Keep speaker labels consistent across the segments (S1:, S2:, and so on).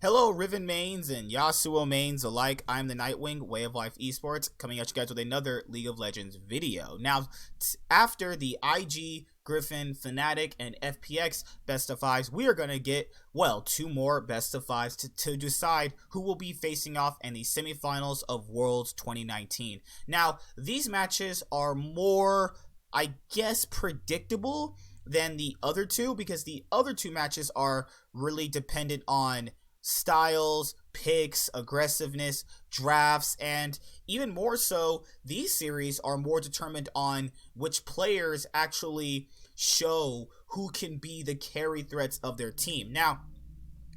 S1: Hello, Riven mains and Yasuo mains alike. I'm the Nightwing, Way of Life Esports, coming at you guys with another League of Legends video. Now, after the IG, Griffin, Fnatic, and FPX best of fives, we are going to get, well, two more best of fives to decide who will be facing off in the semifinals of Worlds 2019. Now, these matches are more, I guess, predictable than the other two, because the other two matches are really dependent on styles, picks, aggressiveness, drafts, and even more so, these series are more determined on which players actually show who can be the carry threats of their team. Now,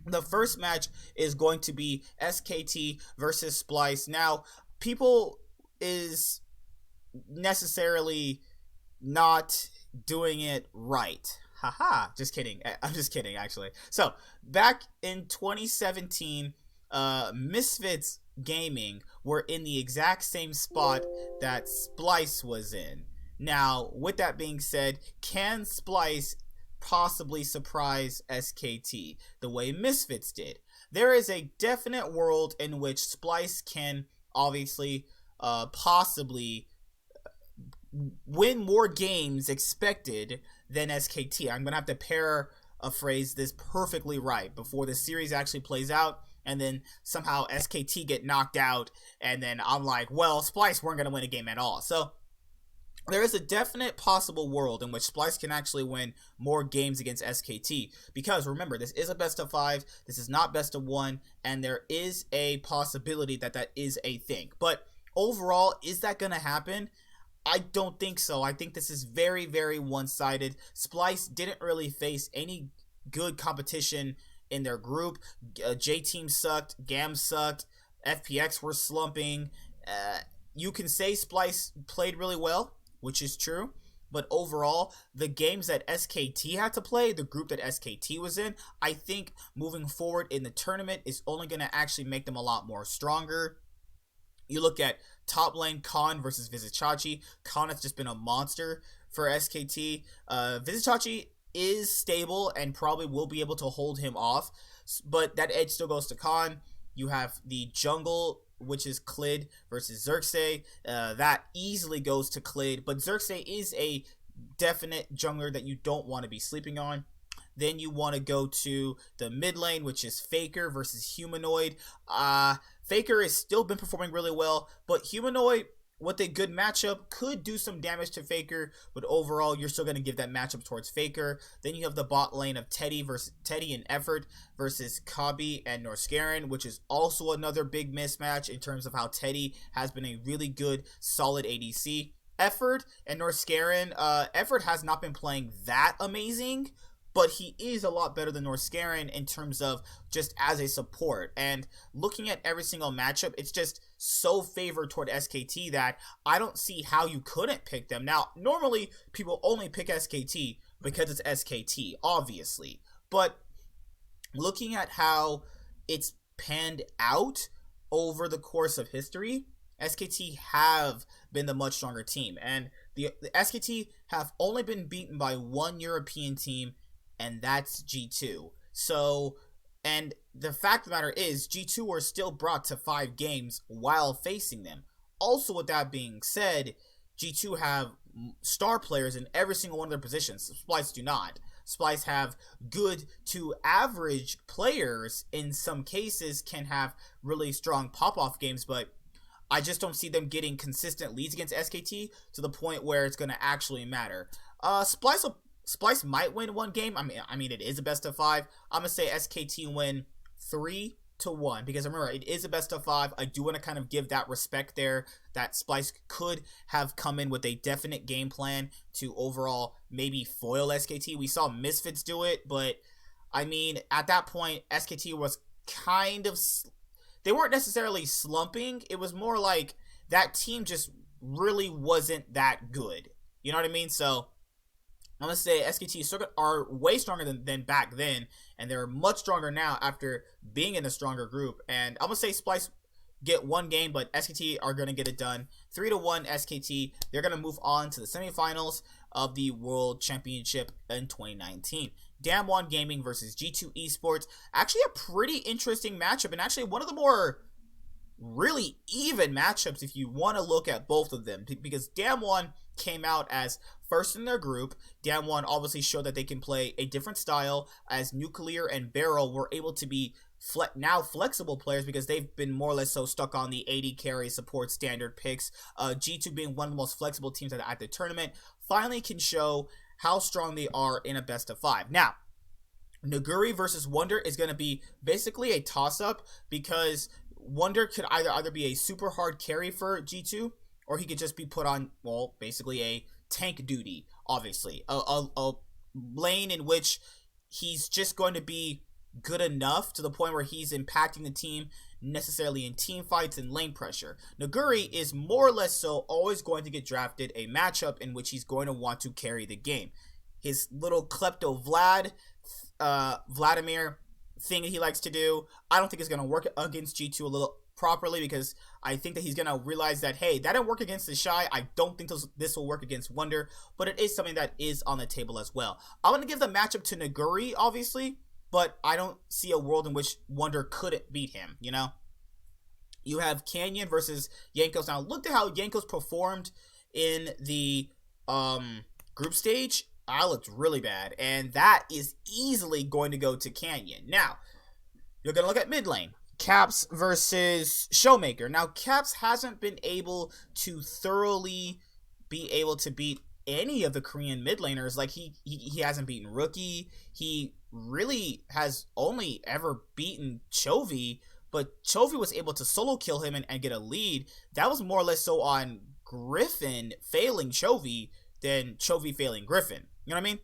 S1: the first match is going to be SKT versus Spylce. Now, people is necessarily not doing it right. Haha, just kidding. I'm just kidding, actually. So, back in 2017, Misfits Gaming were in the exact same spot that Spylce was in. Now, with that being said, can Spylce possibly surprise SKT the way Misfits did? There is a definite world in which Spylce can obviously possibly win more games expected than SKT. I'm going to have to paraphrase this perfectly right before the series actually plays out, and then somehow SKT get knocked out, and then I'm like, well, Spylce weren't going to win a game at all. So there is a definite possible world in which Spylce can actually win more games against SKT, because remember, this is a best of five, this is not best of one, and there is a possibility that that is a thing. But overall, is that going to happen? I don't think so. I think this is very, very one-sided. Spylce didn't really face any good competition in their group. J-Team sucked, GAM sucked, FPX were slumping. You can say Spylce played really well, which is true, but overall, the games that SKT had to play, the group that SKT was in, I think moving forward in the tournament is only going to actually make them a lot more stronger. You look at top lane Khan versus Vizicsacsi. Khan has just been a monster for SKT. Vizicsacsi is stable and probably will be able to hold him off, but that edge still goes to Khan. You have the jungle, which is Clid versus Xerxes. That easily goes to Clid, but Xerxes is a definite jungler that you don't want to be sleeping on. Then you want to go to the mid lane, which is Faker versus Humanoid. Faker has still been performing really well, but Humanoid, with a good matchup, could do some damage to Faker, but overall, you're still going to give that matchup towards Faker. Then you have the bot lane of Teddy and Effort versus Kabi and Norscarin, which is also another big mismatch in terms of how Teddy has been a really good, solid ADC. Effort and Norscarin, Effort has not been playing that amazing, but he is a lot better than Norscarin in terms of just as a support. And looking at every single matchup, it's just so favored toward SKT that I don't see how you couldn't pick them. Now, normally, people only pick SKT because it's SKT, obviously. But looking at how it's panned out over the course of history, SKT have been the much stronger team. And the SKT have only been beaten by one European team, and that's G2. So, and the fact of the matter is, G2 were still brought to 5 games while facing them. Also, with that being said, G2 have star players in every single one of their positions. Spylce do not. Spylce have good to average players. In some cases, can have really strong pop-off games, but I just don't see them getting consistent leads against SKT to the point where it's going to actually matter. Spylce might win one game. I mean, it is a best of 5. I'm gonna say SKT win 3-1 because remember, it is a best of 5. I do want to kind of give that respect there that Spylce could have come in with a definite game plan to overall maybe foil SKT. We saw Misfits do it, but I mean, at that point, SKT was kind of, they weren't necessarily slumping. It was more like that team just really wasn't that good. You know what I mean? So I'm going to say SKT are way stronger than back then, and they're much stronger now after being in a stronger group. And I'm going to say Spylce get one game, but SKT are going to get it done. 3-1 SKT. They're going to move on to the semifinals of the World Championship in 2019. Damwon Gaming versus G2 Esports. Actually a pretty interesting matchup, and actually one of the more really even matchups if you want to look at both of them, because Damwon came out as first in their group. Damwon obviously showed that they can play a different style, as Nuclear and Barrel were able to be now flexible players because they've been more or less so stuck on the AD carry support standard picks. G2 being one of the most flexible teams at the tournament finally can show how strong they are in a best of 5. Now, Naguri versus Wonder is going to be basically a toss-up, because Wonder could either be a super hard carry for G2, or he could just be put on, well, basically a tank duty, obviously. A lane in which he's just going to be good enough to the point where he's impacting the team necessarily in team fights and lane pressure. Naguri is more or less so always going to get drafted a matchup in which he's going to want to carry the game. His little klepto Vladimir thing that he likes to do, I don't think is going to work against G2 a little properly, because I think that he's going to realize that, hey, that didn't work against the Shy. I don't think this will work against Wonder, but it is something that is on the table as well. I'm going to give the matchup to Naguri, obviously, but I don't see a world in which Wonder couldn't beat him, you know? You have Canyon versus Yankos. Now, look at how Yankos performed in the group stage. I looked really bad, and that is easily going to go to Canyon. Now, you're going to look at mid lane. Caps versus Showmaker. Now, Caps hasn't been able to thoroughly be able to beat any of the Korean mid laners. Like, he hasn't beaten Rookie. He really has only ever beaten Chovy, but Chovy was able to solo kill him and get a lead. That was more or less so on Griffin failing Chovy than Chovy failing Griffin. You know what I mean?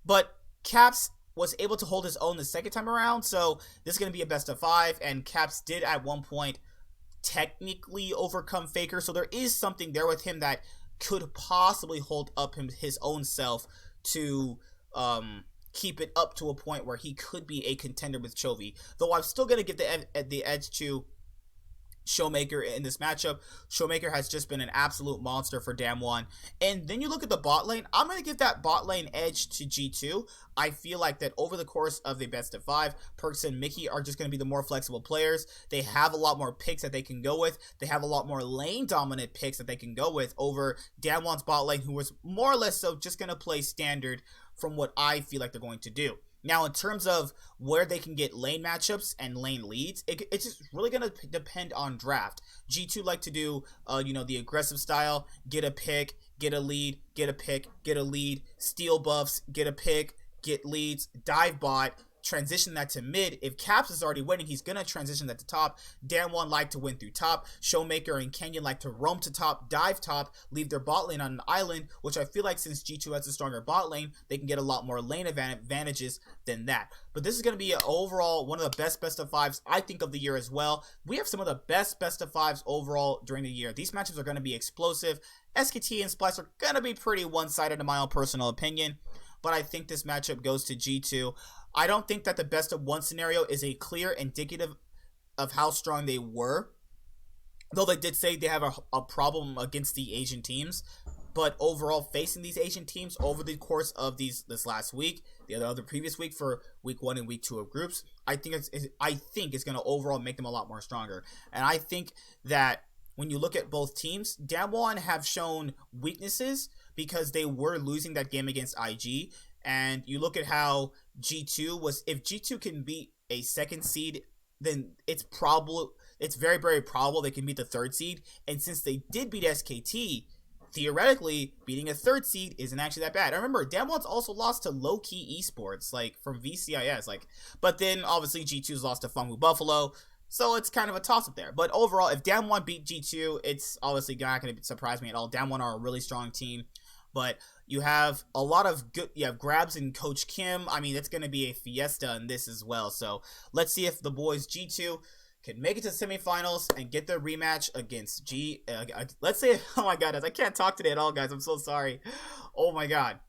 S1: But Caps was able to hold his own the second time around, so this is going to be a best of 5, and Caps did at one point technically overcome Faker, so there is something there with him that could possibly hold up his own self to keep it up to a point where he could be a contender with Chovy. Though I'm still going to give the edge to Showmaker in this matchup. Showmaker has just been an absolute monster for Damwon. And then you look at the bot lane. I'm going to give that bot lane edge to G2. I feel like that over the course of the best of 5, Perks and Mickey are just going to be the more flexible players. They have a lot more picks that they can go with. They have a lot more lane dominant picks that they can go with over Damwon's bot lane, who was more or less so just going to play standard from what I feel like they're going to do. Now, in terms of where they can get lane matchups and lane leads, it's just really going to depend on draft. G2 like to do, the aggressive style, get a pick, get a lead, get a pick, get a lead, steal buffs, get a pick, get leads, dive bot, transition that to mid. If Caps is already winning, he's going to transition that to top. Damwon like to win through top. Showmaker and Canyon like to roam to top, dive top, leave their bot lane on an island, which I feel like since G2 has a stronger bot lane, they can get a lot more lane advantages than that. But this is going to be overall one of the best of 5s, I think, of the year as well. We have some of the best of 5s overall during the year. These matchups are going to be explosive. SKT and Spylce are going to be pretty one-sided in my own personal opinion, but I think this matchup goes to G2. I don't think that the best of 1 scenario is a clear indicative of how strong they were, though they did say they have a problem against the Asian teams. But overall, facing these Asian teams over the course of this last week, the previous week for week 1 and week 2 of groups, I think it's going to overall make them a lot more stronger. And I think that when you look at both teams, Damwon have shown weaknesses because they were losing that game against IG. And you look at how G2 was, if G2 can beat a 2nd seed, then it's very, very probable they can beat the 3rd seed. And since they did beat SKT, theoretically, beating a 3rd seed isn't actually that bad. I remember Damwon's also lost to low-key Esports, like from VCIS, but then obviously G2's lost to Fungwu Buffalo. So it's kind of a toss-up there. But overall, if Damwon beat G2, it's obviously not going to surprise me at all. Damwon are a really strong team. But you have a lot of good, you have Grabs and Coach Kim. I mean, it's going to be a fiesta in this as well. So let's see if the boys G2 can make it to semifinals and get their rematch against let's say, oh my god, I can't talk today at all, guys. I'm so sorry. Oh my god.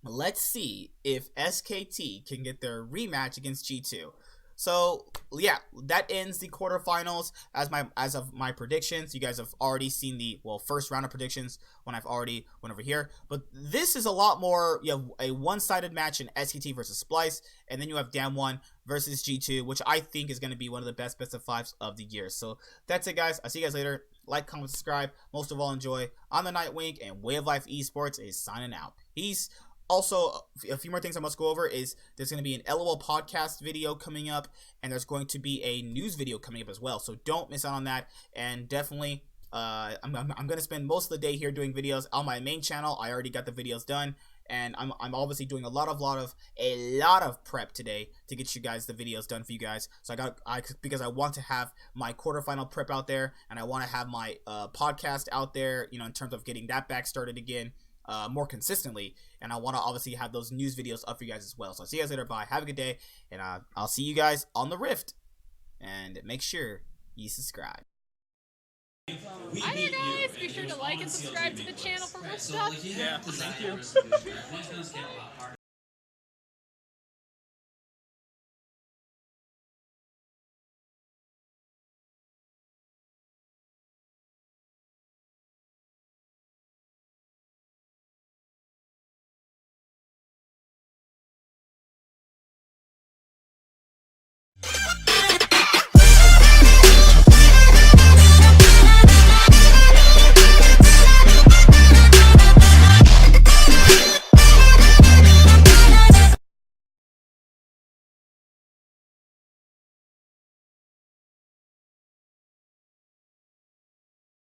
S1: Let's see if SKT can get their rematch against G2. So yeah, that ends the quarterfinals as of my predictions. You guys have already seen the first round of predictions when I've already went over here. But this is a lot more. You have a one-sided match in SKT versus Spylce, and then you have Damwon versus G2, which I think is going to be one of the best of fives of the year. So that's it, guys. I'll see you guys later. Like, comment, subscribe. Most of all, enjoy. I'm the Nightwing, and Way of Life Esports is signing out. Peace. Also, a few more things I must go over is there's going to be an LOL podcast video coming up, and there's going to be a news video coming up as well. So don't miss out on that. And definitely, I'm going to spend most of the day here doing videos on my main channel. I already got the videos done, and I'm obviously doing a lot of prep today to get you guys the videos done for you guys. So because I want to have my quarterfinal prep out there, and I want to have my podcast out there, in terms of getting that back started again. More consistently, and I want to obviously have those news videos up for you guys as well. So I'll see you guys later. Bye. Have a good day, and I'll see you guys on the Rift. And make sure you subscribe.
S2: Hi there, guys. Be sure to like and subscribe to the channel for more stuff.
S3: Yeah, thank you.